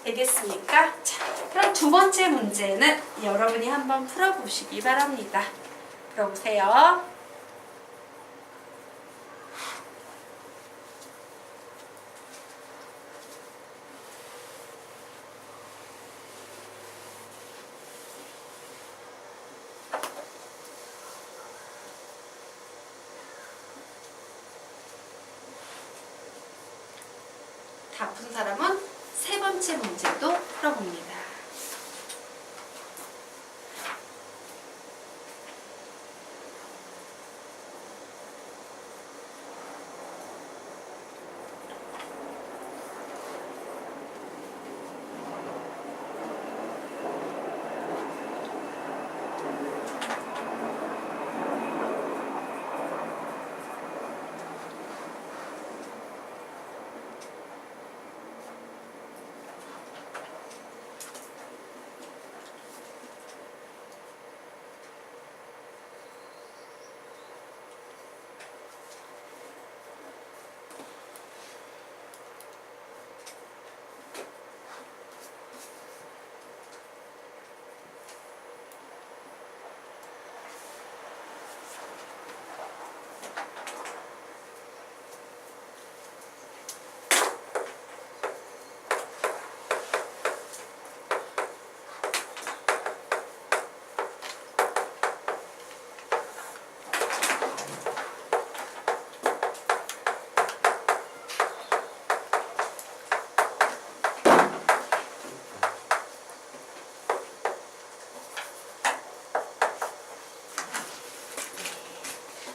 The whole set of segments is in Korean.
되겠습니까? 자, 그럼 두 번째 문제는 여러분이 한번 풀어보시기 바랍니다. 풀어보세요. 다 푼 사람은 세 번째 문제도 풀어봅니다.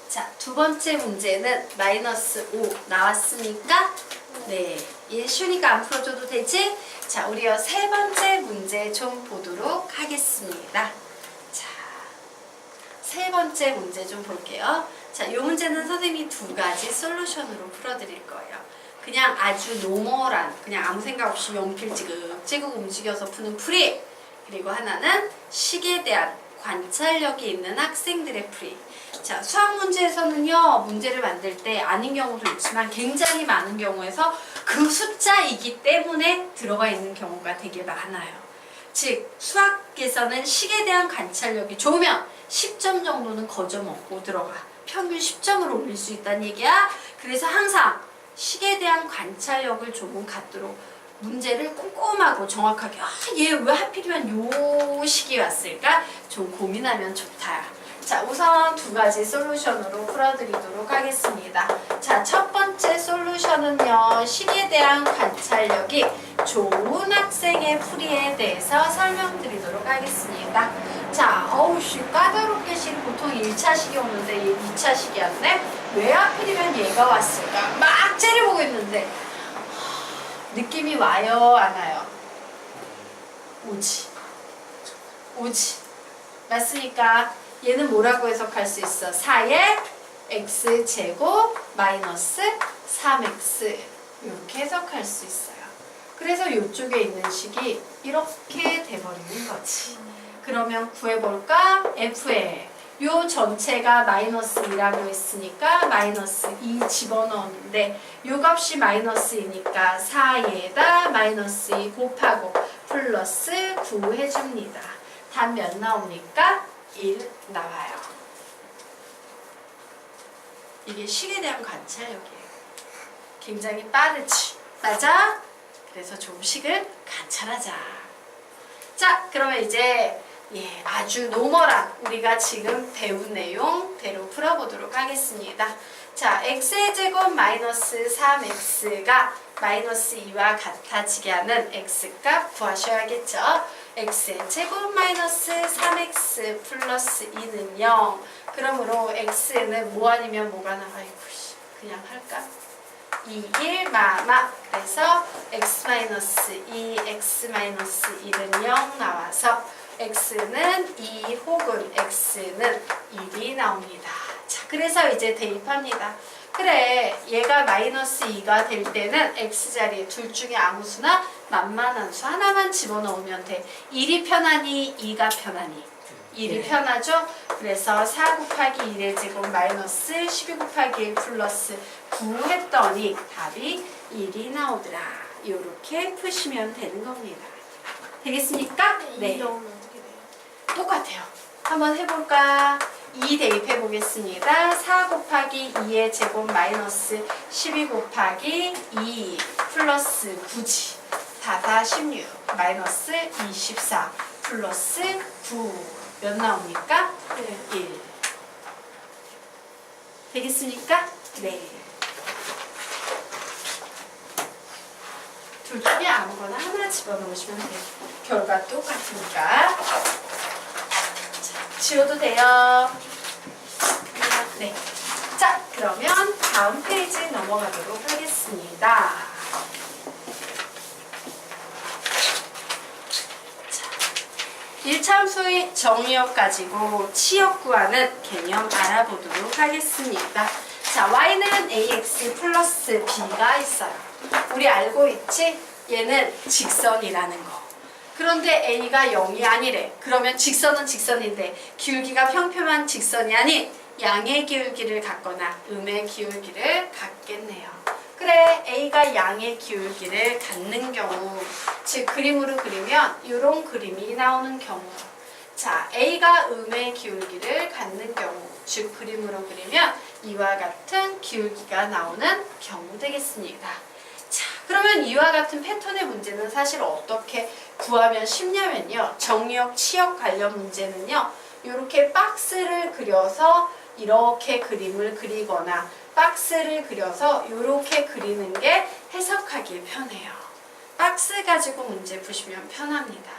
자, 두 번째 문제는 마이너스 5 나왔으니까 네, 얘 쉬우니까 안 풀어줘도 되지? 자, 우리요 세 번째 문제 좀 보도록 하겠습니다. 자, 세 번째 문제 좀 볼게요. 자, 이 문제는 선생님이 두 가지 솔루션으로 풀어드릴 거예요. 그냥 아주 노멀한, 그냥 아무 생각 없이 연필 찌그찌그 움직여서 푸는 풀이, 그리고 하나는 식에 대한 관찰력이 있는 학생들의 풀이. 자, 수학 문제에서는요, 문제를 만들 때 아닌 경우도 있지만 굉장히 많은 경우에서 그 숫자이기 때문에 들어가 있는 경우가 되게 많아요. 즉, 수학에서는 식에 대한 관찰력이 좋으면 10점 정도는 거저먹고 들어가. 평균 10점을 올릴 수 있다는 얘기야. 그래서 항상 식에 대한 관찰력을 조금 갖도록 문제를 꼼꼼하고 정확하게, 얘 왜 하필이면 요 식이 왔을까? 좀 고민하면 좋다. 자, 우선 두 가지 솔루션으로 풀어드리도록 하겠습니다. 자, 첫 번째 솔루션은요, 식에 대한 관찰력이 좋은 학생의 풀이에 대해서 설명드리도록 하겠습니다. 자, 어우씨, 까다롭게 식 보통 1차식이 오는데 얘 2차식이었네? 왜 하필이면 얘가 왔을까? 막 째려보고 있는데 느낌이 와요, 안 와요? 오지. 맞습니까? 얘는 뭐라고 해석할 수 있어? 4의 x제곱 마이너스 3x 이렇게 해석할 수 있어요. 그래서 이쪽에 있는 식이 이렇게 돼버리는 거지. 그러면 구해볼까? f의 요 전체가 마이너스 2라고 했으니까 마이너스 2 집어넣었는데 요 값이 마이너스 2니까 4에다 마이너스 2 곱하고 플러스 9 해줍니다. 답 몇 나옵니까? 1 나와요. 이게 식에 대한 관찰력이에요. 굉장히 빠르지? 맞아? 그래서 좀 식을 관찰하자. 자, 그러면 이제 아주 노멀한 우리가 지금 배운 내용대로 풀어보도록 하겠습니다. 자, x의 제곱 마이너스 3x가 마이너스 2와 같아지게 하는 x값 구하셔야겠죠. x의 제곱 마이너스 3x 플러스 2는 0. 그러므로 x는 뭐 아니면 뭐가 나와? 아이고, 그냥 할까? 2, 1, 마마. 그래서 x-2, x-1은 0 나와서 x는 2 혹은 x는 1이 나옵니다. 자, 그래서 이제 대입합니다. 그래, 얘가 마이너스 2가 될 때는 x자리에 둘 중에 아무 수나 만만한 수 하나만 집어넣으면 돼. 1이 편하니 2가 편하니 1이 편하죠? 그래서 4 곱하기 1의 제곱 마이너스 12 곱하기 1 플러스 9 했더니 답이 1이 나오더라. 이렇게 푸시면 되는 겁니다. 되겠습니까? 이 넣으면 어떻게 돼요? 똑같아요. 한번 해볼까? 2 대입해 보겠습니다. 4 곱하기 2의 제곱 마이너스 12 곱하기 2 플러스 9지. 4, 4, 16 마이너스 24 플러스 9 몇 나옵니까? 네. 1 되겠습니까? 네. 둘 중에 아무거나 하나 집어넣으시면 돼요. 결과 똑같으니까. 자, 지워도 돼요. 네. 자, 그러면 다음 페이지 넘어가도록 하겠습니다. 자, 1참수의 정의역 가지고 치역 구하는 개념 알아보도록 하겠습니다. 자, y는 ax 플러스 b가 있어요. 우리 알고 있지? 얘는 직선이라는 거. 그런데 a가 0이 아니래. 그러면 직선은 직선인데 기울기가 평평한 직선이 아닌 양의 기울기를 갖거나 음의 기울기를 갖겠네요. 그래, a가 양의 기울기를 갖는 경우, 즉 그림으로 그리면 이런 그림이 나오는 경우, 자, a가 음의 기울기를 갖는 경우, 즉 그림으로 그리면 이와 같은 기울기가 나오는 경우 되겠습니다. 자, 그러면 이와 같은 패턴의 문제는 사실 어떻게 구하면 쉽냐면요. 정의역, 치역 관련 문제는요. 이렇게 박스를 그려서 이렇게 그림을 그리거나 박스를 그려서 이렇게 그리는 게 해석하기 편해요. 박스 가지고 문제 푸시면 편합니다.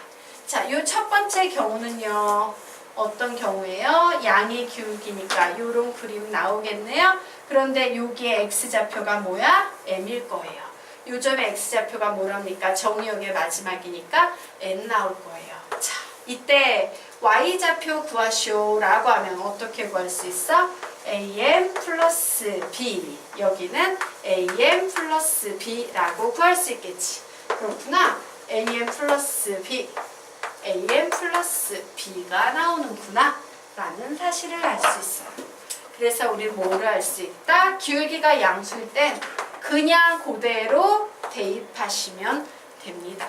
자, 이 첫 번째 경우는요. 어떤 경우예요? 양의 기울기니까 이런 그림 나오겠네요. 그런데 여기에 x좌표가 뭐야? m일 거예요. 요점의 x좌표가 뭐랍니까? 정의역의 마지막이니까 n 나올 거예요. 자, 이때 y좌표 구하시오 라고 하면 어떻게 구할 수 있어? am 플러스 b, 여기는 am 플러스 b라고 구할 수 있겠지. 그렇구나. am 플러스 b, am 플러스 b가 나오는구나 라는 사실을 알 수 있어요. 그래서 우리 뭐를 알 수 있다? 기울기가 양수일 땐 그냥 그대로 대입하시면 됩니다.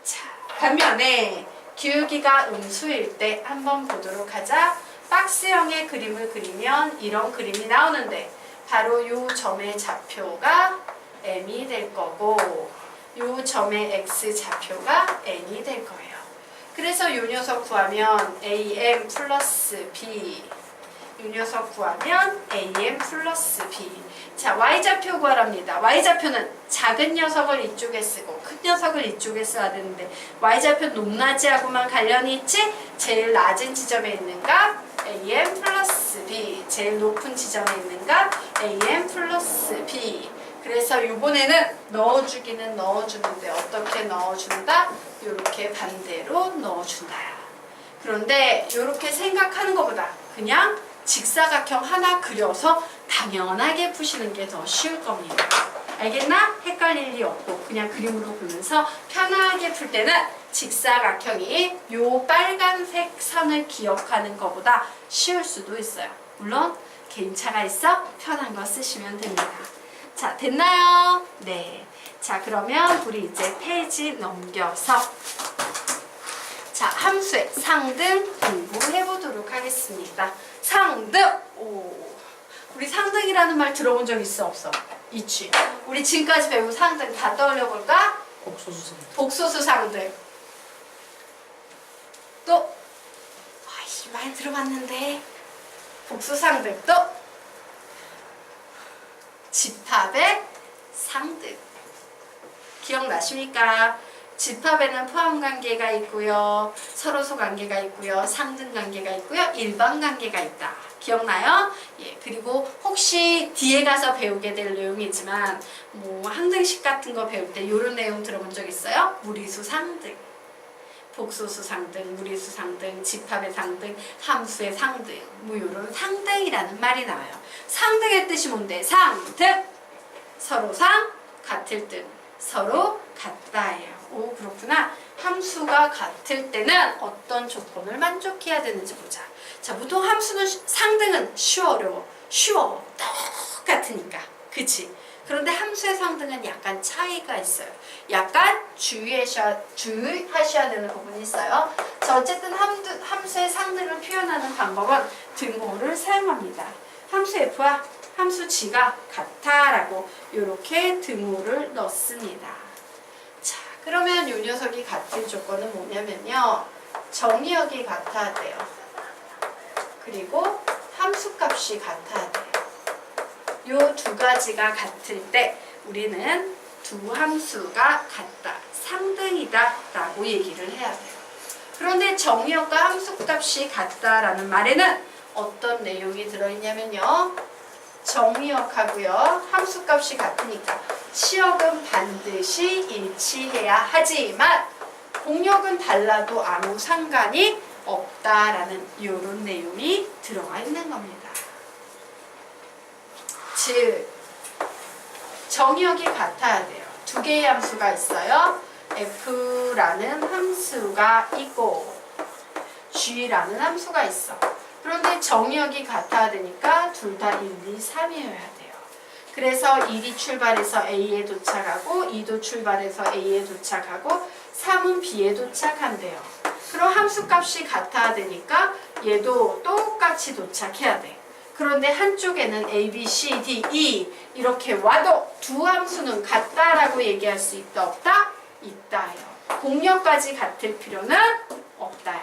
자, 반면에 기울기가 음수일 때 한번 보도록 하자. 박스형의 그림을 그리면 이런 그림이 나오는데 바로 이 점의 좌표가 m이 될 거고 이 점의 x 좌표가 n이 될 거예요. 그래서 이 녀석 구하면 am 플러스 b, 이 녀석 구하면 am 플러스 b. 자, y좌표 구하랍니다. y좌표는 작은 녀석을 이쪽에 쓰고 큰 녀석을 이쪽에 써야 되는데 y좌표 높낮이하고만 관련이 있지? 제일 낮은 지점에 있는가? am 플러스 b. 제일 높은 지점에 있는가? am 플러스 b. 그래서 이번에는 넣어주기는 넣어주는데 어떻게 넣어준다? 이렇게 반대로 넣어준다. 그런데 이렇게 생각하는 것보다 그냥 직사각형 하나 그려서 당연하게 푸시는 게 더 쉬울 겁니다. 알겠나? 헷갈릴 일 없고 그냥 그림으로 보면서 편하게 풀 때는 직사각형이 요 빨간색 선을 기억하는 것보다 쉬울 수도 있어요. 물론 개인차가 있어 편한 거 쓰시면 됩니다. 자, 됐나요? 네. 자, 그러면 우리 이제 페이지 넘겨서 자, 함수의 상등 공부해 보도록 하겠습니다. 상등! 오. 우리 상등이라는 말 들어본 적 있어? 없어? 있지. 우리 지금까지 배운 상등 다 떠올려 볼까? 복소수 상등. 또 아이씨, 많이 들어봤는데. 복수 상등. 또 집합의 상등. 기억나십니까? 집합에는 포함 관계가 있고요. 서로소 관계가 있고요. 상등 관계가 있고요. 일반 관계가 있다. 기억나요? 예, 그리고 혹시 뒤에 가서 배우게 될 내용이지만 뭐 항등식 같은 거 배울 때 이런 내용 들어본 적 있어요? 무리수 상등, 복소수 상등, 무리수 상등, 집합의 상등, 함수의 상등, 뭐 이런 상등이라는 말이 나와요. 상등의 뜻이 뭔데? 상등! 서로 상, 같을 등, 서로 같다예요. 오, 그렇구나. 함수가 같을 때는 어떤 조건을 만족해야 되는지 보자. 자, 보통 함수는 상등은 쉬워, 어려워? 쉬워. 똑같으니까. 그치? 그런데 함수의 상등은 약간 차이가 있어요. 약간 주의하셔야 되는 부분이 있어요. 자, 어쨌든 함수의 상등을 표현하는 방법은 등호를 사용합니다. 함수 f와 함수 g가 같다라고 이렇게 등호를 넣습니다. 자, 그러면 이 녀석이 같은 조건은 뭐냐면요. 정의역이 같아야 돼요. 그리고 함수값이 같아야 돼요. 요 두 가지가 같을 때 우리는 두 함수가 같다, 상등이다 라고 얘기를 해야 돼요. 그런데 정의역과 함수값이 같다라는 말에는 어떤 내용이 들어있냐면요. 정의역하고요 함수값이 같으니까 치역은 반드시 일치해야 하지만 공역은 달라도 아무 상관이 없다라는 이런 내용이 들어가 있는 겁니다. 즉 정의역이 같아야 돼요. 두 개의 함수가 있어요. f라는 함수가 있고 g라는 함수가 있어. 그런데 정의역이 같아야 되니까 둘 다 1, 2, 3이어야 돼요. 그래서 1이 출발해서 A에 도착하고 2도 출발해서 A에 도착하고 3은 B에 도착한대요. 그럼 함수값이 같아야 되니까 얘도 똑같이 도착해야 돼. 그런데 한쪽에는 A, B, C, D, E 이렇게 와도 두 함수는 같다라고 얘기할 수 있다 없다? 있다요. 공역까지 같을 필요는 없다요.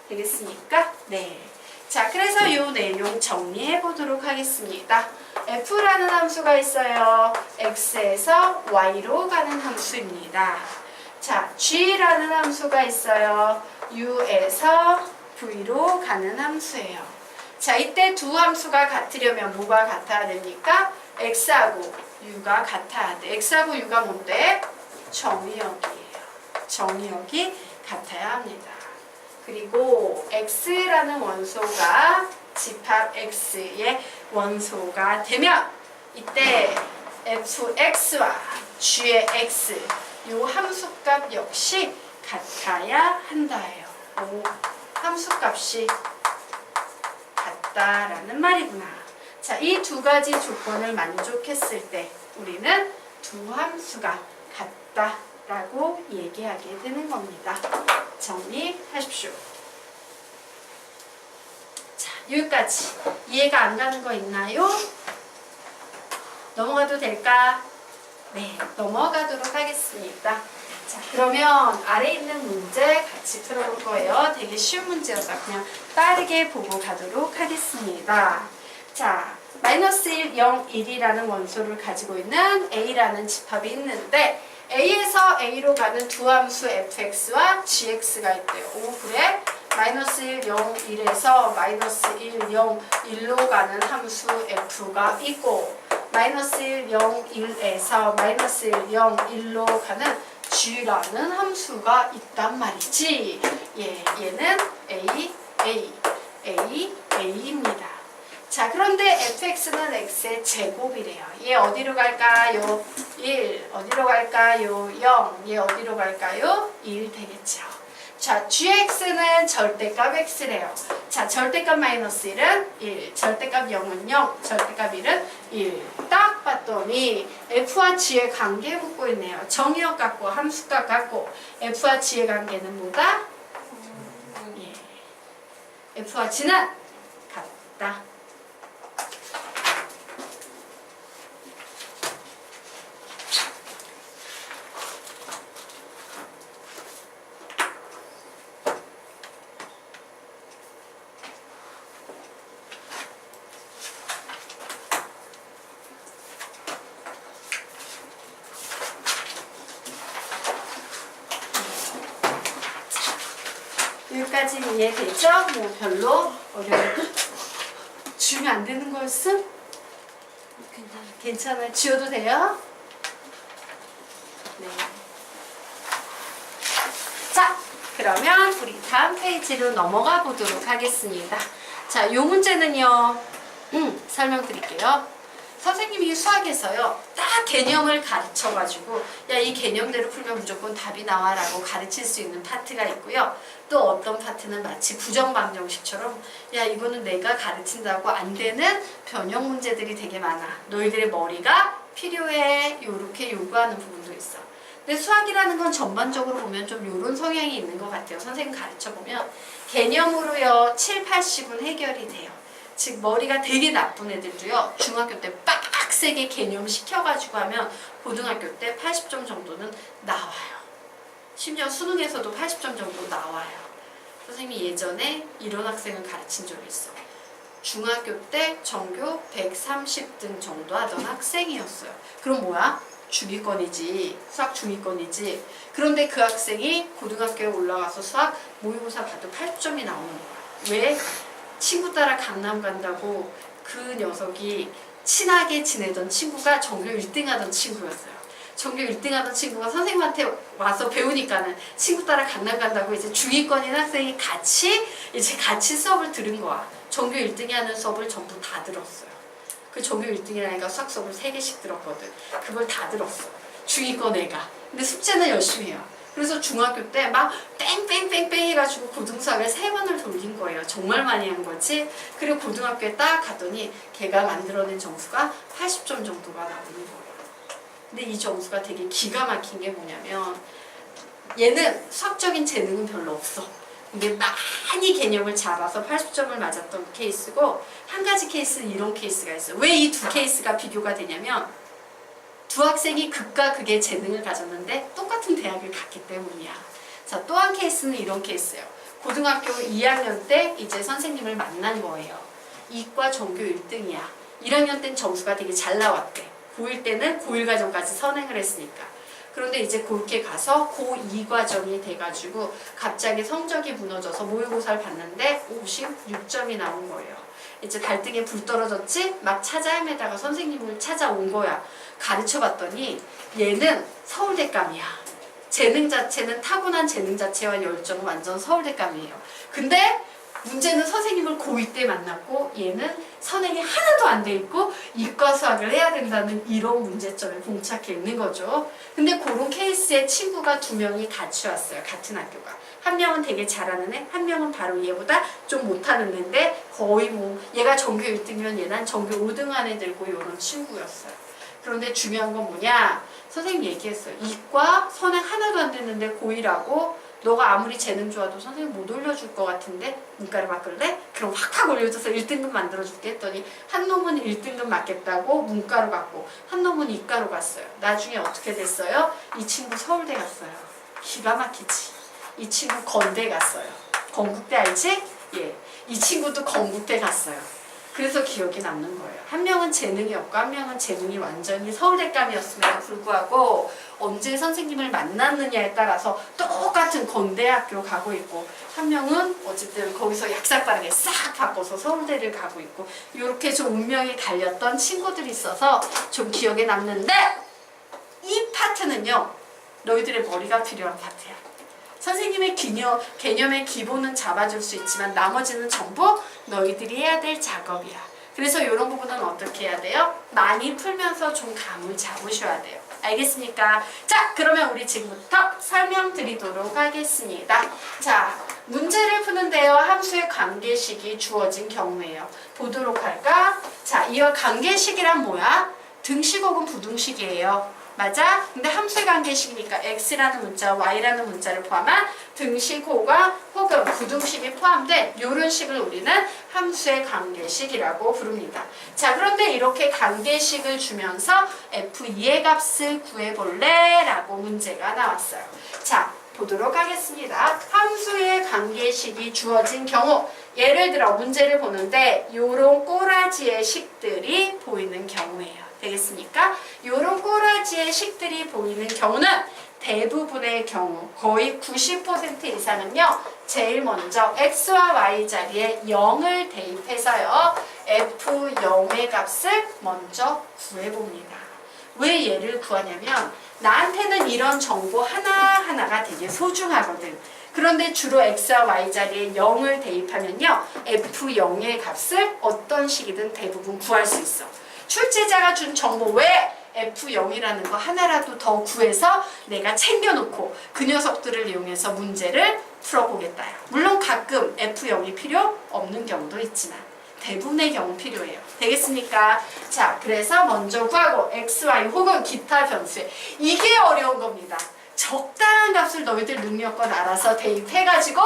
되겠습니까? 네. 자, 그래서 이 내용 정리해 보도록 하겠습니다. f라는 함수가 있어요. x에서 y로 가는 함수입니다. 자, g라는 함수가 있어요. u에서 v로 가는 함수예요. 자, 이때 두 함수가 같으려면 뭐가 같아야 됩니까? x하고 u가 같아야 돼. x하고 u가 뭔데? 정의역이에요. 정의역이 같아야 합니다. 그리고 x라는 원소가 집합 x의 원소가 되면 이때 fx와 g의 x 요 함수값 역시 같아야 한다예요. 오, 함수값이 같다라는 말이구나. 자, 이 두 가지 조건을 만족했을 때 우리는 두 함수가 같다라고 얘기하게 되는 겁니다. 정리하십시오. 자, 여기까지 이해가 안 가는 거 있나요? 넘어가도 될까? 네, 넘어가도록 하겠습니다. 자, 그러면 아래 있는 문제 같이 풀어볼 거예요. 되게 쉬운 문제여서 그냥 빠르게 보고 가도록 하겠습니다. 자, 마이너스 1, 0, 1이라는 원소를 가지고 있는 A라는 집합이 있는데 A에서 A로 가는 두 함수 fx와 gx가 있대요. 오, 그래? 마이너스 1, 0, 1에서 마이너스 1, 0, 1로 가는 함수 f가 있고 마이너스 1, 0, 1에서 마이너스 1, 0, 1로 가는 g라는 함수가 있단 말이지. 예, 얘는 A, A, A, A입니다. 자, 그런데 fx는 x의 제곱이래요. 얘 어디로 갈까요? 1. 어디로 갈까요? 0. 얘 어디로 갈까요? 1 되겠죠. 자, gx는 절대값 x래요. 자, 절대값 마이너스 1은 1. 절대값 0은 0. 절대값 1은 1. 딱 봤더니 f와 g의 관계 묻고 있네요. 정의역 같고 함수값 같고 f와 g의 관계는 뭐다? 예. f와 g는 같다. 여기까지 이해되죠? 뭐 별로 어려운 주면 안 되는 거였음? 괜찮아요. 지워도 돼요? 네. 자, 그러면 우리 다음 페이지로 넘어가 보도록 하겠습니다. 자, 요 문제는요. 설명드릴게요. 선생님이 수학에서요. 딱 개념을 가르쳐가지고 야, 이 개념대로 풀면 무조건 답이 나와라고 가르칠 수 있는 파트가 있고요. 또 어떤 파트는 마치 부정방정식처럼 야, 이거는 내가 가르친다고 안 되는 변형 문제들이 되게 많아. 너희들의 머리가 필요해. 요렇게 요구하는 부분도 있어. 근데 수학이라는 건 전반적으로 보면 좀 요런 성향이 있는 것 같아요. 선생님 가르쳐보면 개념으로요 7, 80은 해결이 돼요. 즉 머리가 되게 나쁜 애들도요 중학교 때 빡세게 개념 시켜가지고 하면 고등학교 때 80점 정도는 나와요. 심지어 수능에서도 80점 정도 나와요. 선생님이 예전에 이런 학생을 가르친 적이 있어. 중학교 때 전교 130등 정도 하던 학생이었어요. 그럼 뭐야? 중위권이지. 수학 중위권이지. 그런데 그 학생이 고등학교에 올라가서 수학 모의고사 봐도 8점이 나오는 거야. 왜? 친구 따라 강남 간다고 그 녀석이 친하게 지내던 친구가 전교 1등 하던 친구였어요. 전교 1등 하던 친구가 선생님한테 와서 배우니까는 친구 따라 강남 간다고 이제 중위권인 학생이 같이 수업을 들은 거야. 전교 1등이 하는 수업을 전부 다 들었어요. 그 전교 1등이라니까 수학 수업을 3개씩 들었거든. 그걸 다 들었어. 중위권 애가. 근데 숙제는 열심히 해요. 그래서 중학교 때 막 뺑뺑뺑뺑 해가지고 고등수학을 3번을 돌린 거예요. 정말 많이 한 거지. 그리고 고등학교에 딱 갔더니 걔가 만들어낸 점수가 80점 정도가 나오는 거예요. 근데 이 점수가 되게 기가 막힌 게 뭐냐면 얘는 수학적인 재능은 별로 없어. 근데 많이 개념을 잡아서 80점을 맞았던 케이스고 한 가지 케이스는 이런 케이스가 있어요. 왜 이 두 케이스가 비교가 되냐면 두 학생이 극과 극의 재능을 가졌는데 똑같은 대학을 갔기 때문이야. 자, 또 한 케이스는 이런 케이스예요. 고등학교 2학년 때 이제 선생님을 만난 거예요. 이과 전교 1등이야. 1학년 땐 점수가 되게 잘 나왔대. 고1 때는 고1 과정까지 선행을 했으니까. 그런데 이제 그렇게 가서 고2 과정이 돼가지고 갑자기 성적이 무너져서 모의고사를 봤는데 56점이 나온 거예요. 이제 발등에 불 떨어졌지? 막 찾아 헤매다가 선생님을 찾아온 거야. 가르쳐 봤더니 얘는 서울대감이야. 재능 자체는 타고난 재능 자체와 열정은 완전 서울대감이에요. 근데 문제는 선생님을 고2 때 만났고 얘는 선행이 하나도 안 돼 있고 이과 수학을 해야 된다는 이런 문제점에 봉착해 있는 거죠. 근데 그런 케이스에 친구가 2명이 같이 왔어요. 같은 학교가. 한 명은 되게 잘하는 애, 한 명은 바로 얘보다 좀 못하는 애인데 거의 뭐 얘가 전교 1등이면 얘는 전교 5등 안에 들고 이런 친구였어요. 그런데 중요한 건 뭐냐? 선생님 얘기했어요. 이과 선행 하나도 안 됐는데 고1하고 너가 아무리 재능 좋아도 선생님 못 올려줄 것 같은데 문과를 바꿀래? 그럼 확 올려줘서 1등급 만들어줄게 했더니 한 놈은 1등급 맞겠다고 문과로 갔고 한 놈은 이과로 갔어요. 나중에 어떻게 됐어요? 이 친구 서울대 갔어요. 기가 막히지. 이 친구 건대 갔어요. 건국대 알지? 예. 이 친구도 건국대 갔어요. 그래서 기억이 남는 거예요. 한 명은 재능이 없고 한 명은 재능이 완전히 서울대감이었음에도 불구하고 언제 선생님을 만났느냐에 따라서 똑같은 건대학교 가고 있고 한 명은 어쨌든 거기서 약삭빠르게 싹 바꿔서 서울대를 가고 있고 이렇게 좀 운명이 갈렸던 친구들이 있어서 좀 기억에 남는데 이 파트는요. 너희들의 머리가 필요한 파트야. 선생님의 개념의 기본은 잡아줄 수 있지만 나머지는 전부 너희들이 해야 될 작업이야. 그래서 이런 부분은 어떻게 해야 돼요? 많이 풀면서 좀 감을 잡으셔야 돼요. 알겠습니까? 자, 그러면 우리 지금부터 설명드리도록 하겠습니다. 자, 문제를 푸는데요. 함수의 관계식이 주어진 경우에요. 보도록 할까? 자, 이와 관계식이란 뭐야? 등식 혹은 부등식이에요. 맞아? 근데 함수의 관계식이니까 x라는 문자, y라는 문자를 포함한 등식 혹은 부등식이 포함된 이런 식을 우리는 함수의 관계식이라고 부릅니다. 자, 그런데 이렇게 관계식을 주면서 f2의 값을 구해볼래? 라고 문제가 나왔어요. 자, 보도록 하겠습니다. 함수의 관계식이 주어진 경우 예를 들어 문제를 보는데 이런 꼬라지의 식들이 보이는 경우예요. 되겠습니까? 이런 꼬라지의 식들이 보이는 경우는 대부분의 경우 거의 90% 이상은요. 제일 먼저 x와 y 자리에 0을 대입해서요. f0의 값을 먼저 구해봅니다. 왜 얘를 구하냐면 나한테는 이런 정보 하나하나가 되게 소중하거든. 그런데 주로 x와 y 자리에 0을 대입하면요. f0의 값을 어떤 식이든 대부분 구할 수 있어. 출제자가 준 정보 외에 F0이라는 거 하나라도 더 구해서 내가 챙겨놓고 그 녀석들을 이용해서 문제를 풀어보겠다. 물론 가끔 F0이 필요 없는 경우도 있지만 대부분의 경우 필요해요. 되겠습니까? 자, 그래서 먼저 구하고 xy 혹은 기타 변수에 이게 어려운 겁니다. 적당한 값을 너희들 능력껏 알아서 대입해가지고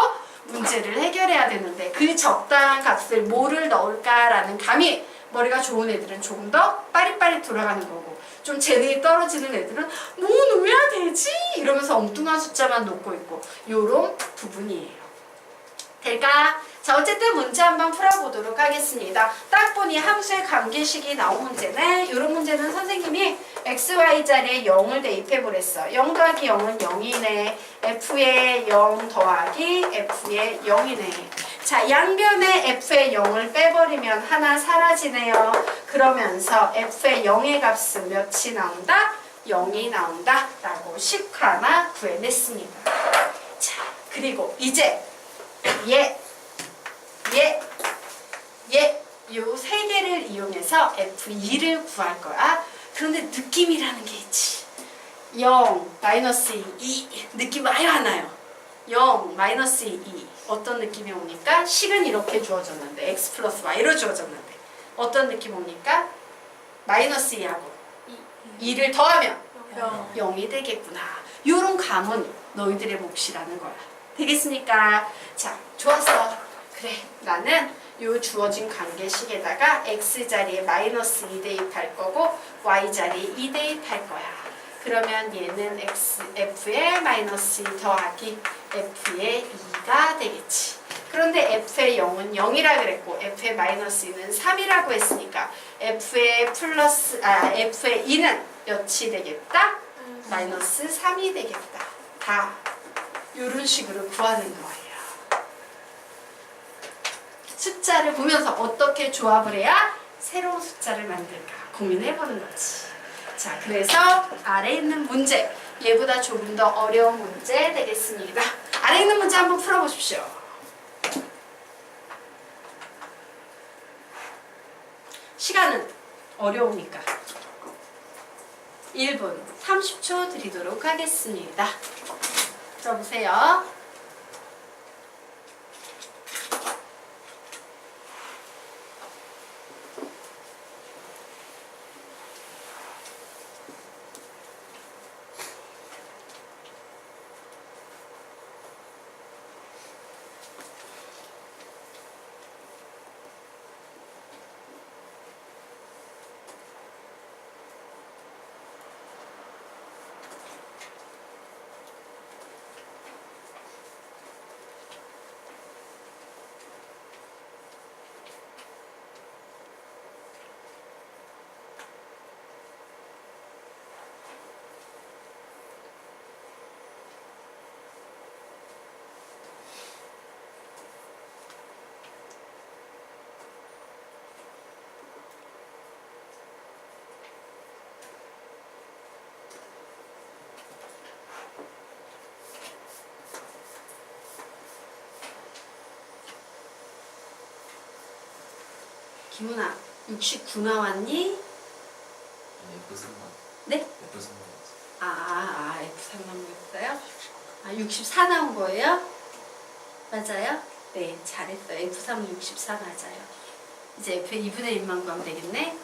문제를 해결해야 되는데 그 적당한 값을 뭐를 넣을까라는 감이 머리가 좋은 애들은 조금 더 빠릿빠릿 돌아가는 거고 좀 재능이 떨어지는 애들은 뭐 넣어야 되지? 이러면서 엉뚱한 숫자만 놓고 있고 요런 부분이에요. 될까? 자, 어쨌든 문제 한번 풀어보도록 하겠습니다. 딱 보니 함수의 관계식이 나온 문제네. 이런 문제는 선생님이 xy 자리에 0을 대입해보랬어. 0 더하기 0은 0이네. f의 0 더하기 f의 0이네. 자, 양변에 f의 0을 빼버리면 하나 사라지네요. 그러면서 f의 0의 값은 몇이 나온다? 0이 나온다. 라고 식 하나 구해냈습니다. 자, 그리고 이제 요 세 개를 이용해서 F2를 구할 거야. 그런데 느낌이라는 게 있지. 0, 마이너스 2, 느낌 아예 안 나요. 0, 마이너스 2, 어떤 느낌이 오니까 식은 이렇게 주어졌는데 x 플러스 y로 주어졌는데 어떤 느낌 오니까 마이너스 2하고 2를 더하면 0이 되겠구나. 요런 감은 너희들의 몫이라는 거야. 되겠습니까? 자, 좋았어. 그래, 나는 요 주어진 관계식에다가 x자리에 마이너스 2 대입할 거고 y자리에 2 대입할 거야. 그러면 얘는 f의 마이너스 2 더하기 f의 2가 되겠지. 그런데 f의 0은 0이라 그랬고 f의 마이너스 2는 3이라고 했으니까 f의 2는 몇이 되겠다? 마이너스 3이 되겠다. 다 이런 식으로 구하는 거예요. 숫자를 보면서 어떻게 조합을 해야 새로운 숫자를 만들까 고민해보는 거지. 자, 그래서 아래에 있는 문제, 얘보다 조금 더 어려운 문제 되겠습니다. 아래에 있는 문제 한번 풀어보십시오. 시간은 어려우니까 1분 30초 드리도록 하겠습니다. 들어보세요. 김훈아, 69 나왔니? F3만. 네? F3만. F3만 했어요? 64 나온 거예요? 맞아요? 네, 잘했어요. F3은 64 맞아요. 이제 F 2분의 1만 구하면 되겠네?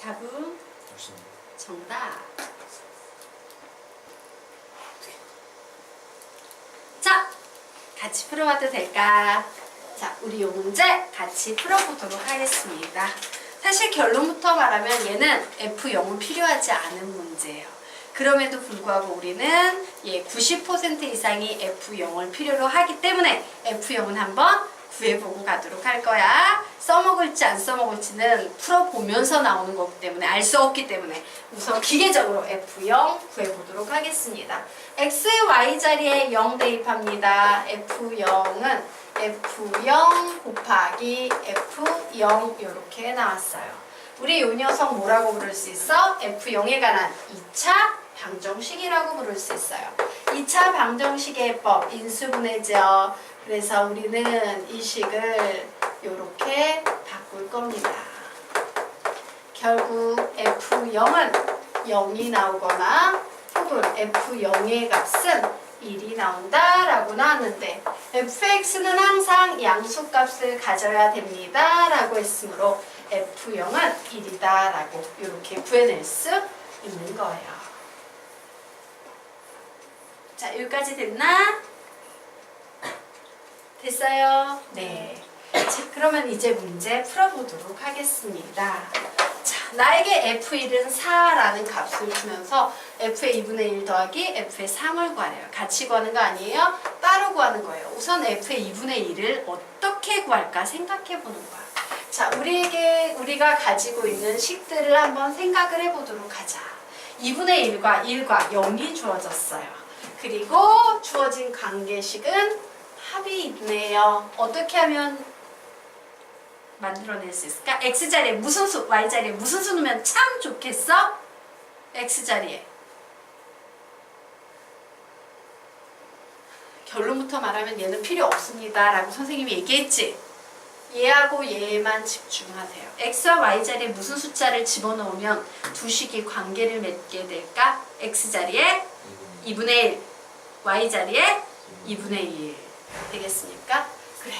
4분 60. 정답. 자, 같이 풀어봐도 될까? 자, 우리 이 문제 같이 풀어보도록 하겠습니다. 사실 결론부터 말하면 얘는 F0은 필요하지 않은 문제예요. 그럼에도 불구하고 우리는 90% 이상이 F0을 필요로 하기 때문에 F0은 한번 구해보고 가도록 할 거야. 써먹을지 안 써먹을지는 풀어보면서 나오는 거기 때문에 알 수 없기 때문에 우선 기계적으로 F0 구해보도록 하겠습니다. X, Y 자리에 0 대입합니다. F0은 F0 곱하기 F0 이렇게 나왔어요. 우리 이 녀석 뭐라고 부를 수 있어? F0에 관한 2차 방정식이라고 부를 수 있어요. 2차 방정식의 법, 인수분해죠. 그래서 우리는 이 식을 이렇게 바꿀 겁니다. 결국 F0은 0이 나오거나 혹은 F0의 값은 1이 나온다라고 나왔는데 fx는 항상 양수값을 가져야 됩니다 라고 했으므로 F0은 1이다 라고 이렇게 구해낼 수 있는 거예요. 자, 여기까지 됐나? 됐어요? 네. 자, 그러면 이제 문제 풀어보도록 하겠습니다. 자, 나에게 F1은 4라는 값을 주면서 F의 2분의 1 더하기 F의 3을 구하래요. 같이 구하는 거 아니에요? 따로 구하는 거예요. 우선 F의 2분의 1을 어떻게 구할까 생각해 보는 거야. 자, 우리가 가지고 있는 식들을 한번 생각을 해보도록 하자. 2분의 1과 1과 0이 주어졌어요. 그리고 주어진 관계식은 합이 있네요. 어떻게 하면 만들어낼 수 있을까? X자리에 무슨 수, Y자리에 무슨 수 넣으면 참 좋겠어? X자리에. 결론부터 말하면 얘는 필요 없습니다 라고 선생님이 얘기했지? 얘하고 얘만 집중하세요. X와 Y자리에 무슨 숫자를 집어넣으면 두 식이 관계를 맺게 될까? X자리에 2분의 1, Y자리에 2분의 1 되겠습니까? 그래,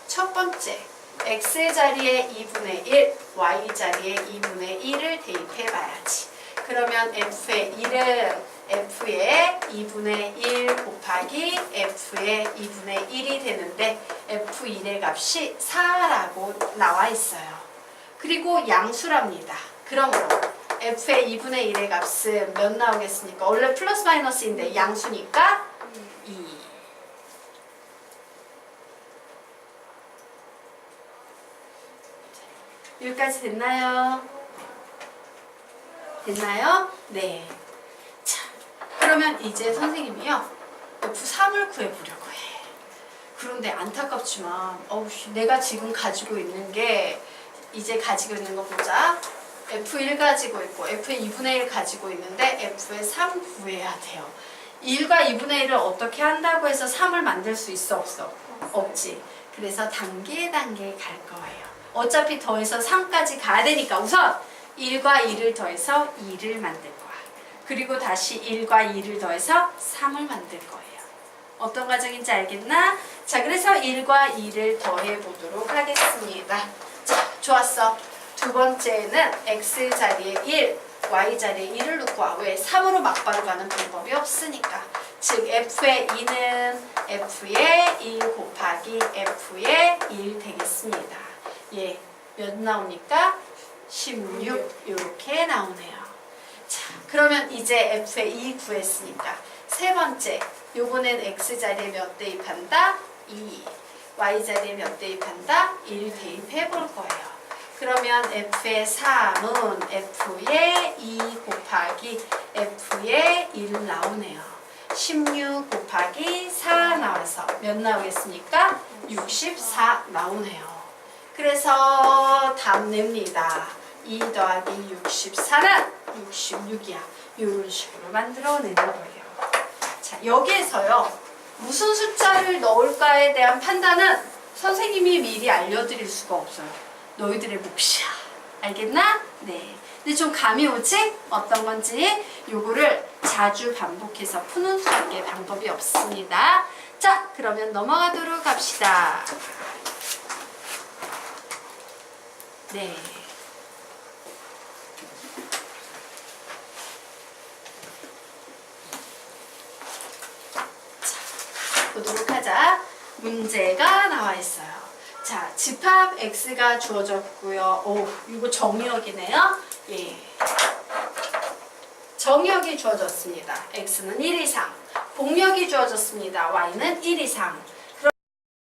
첫 번째 X자리에 2분의 1, Y자리에 2분의 1을 대입해봐야지. 그러면 F의 1은 F의 2분의 1 곱하기 F의 2분의 1이 되는데 F1의 값이 4라고 나와 있어요. 그리고 양수랍니다. 그러므로 F의 2분의 1의 값은 몇 나오겠습니까? 원래 플러스 마이너스인데 양수니까 2. 여기까지 됐나요? 됐나요? 네. 자, 그러면 이제 선생님이요 F3을 구해보려고 해. 그런데 안타깝지만 내가 지금 가지고 있는 게 이제 가지고 있는 거 보자. F1 가지고 있고 F의 2분의 1 가지고 있는데 F의 3 구해야 돼요. 1과 2분의 1을 어떻게 한다고 해서 3을 만들 수 있어? 없어? 없지. 그래서 단계 갈 거예요. 어차피 더해서 3까지 가야 되니까 우선 1과 2를 더해서 2를 만들 거야. 그리고 다시 1과 2를 더해서 3을 만들 거예요. 어떤 과정인지 알겠나? 자, 그래서 1과 2를 더해 보도록 하겠습니다. 자, 좋았어. 두 번째는 X자리에 1, Y자리에 1을 넣고 와. 왜? 3으로 막바로 가는 방법이 없으니까. 즉 F의 2는 F의 1 곱하기 F의 1 되겠습니다. 예, 몇 나오니까? 16 이렇게 나오네요. 자, 그러면 이제 F의 2 구했으니까 세 번째, 요번엔 X자리에 몇 대입한다? 2. Y자리에 몇 대입한다? 1 대입해 볼 거예요. 그러면 F의 3은 F의 2 곱하기 F의 1 나오네요. 16 곱하기 4 나와서 몇 나오겠습니까? 64 나오네요. 그래서 답 냅니다. 2 더하기 64는 66이야. 이런 식으로 만들어내는 거예요. 자, 여기에서요. 무슨 숫자를 넣을까에 대한 판단은 선생님이 미리 알려드릴 수가 없어요. 너희들의 몫이야. 알겠나? 네. 근데 좀 감이 오지? 어떤 건지 요거를 자주 반복해서 푸는 수밖에 방법이 없습니다. 자, 그러면 넘어가도록 합시다. 네. 하자. 문제가 나와 있어요. 자, 집합 x가 주어졌고요. 오, 이거 정의역이네요. 예. 정의역이 주어졌습니다. x는 1 이상. 복역이 주어졌습니다. y는 1 이상.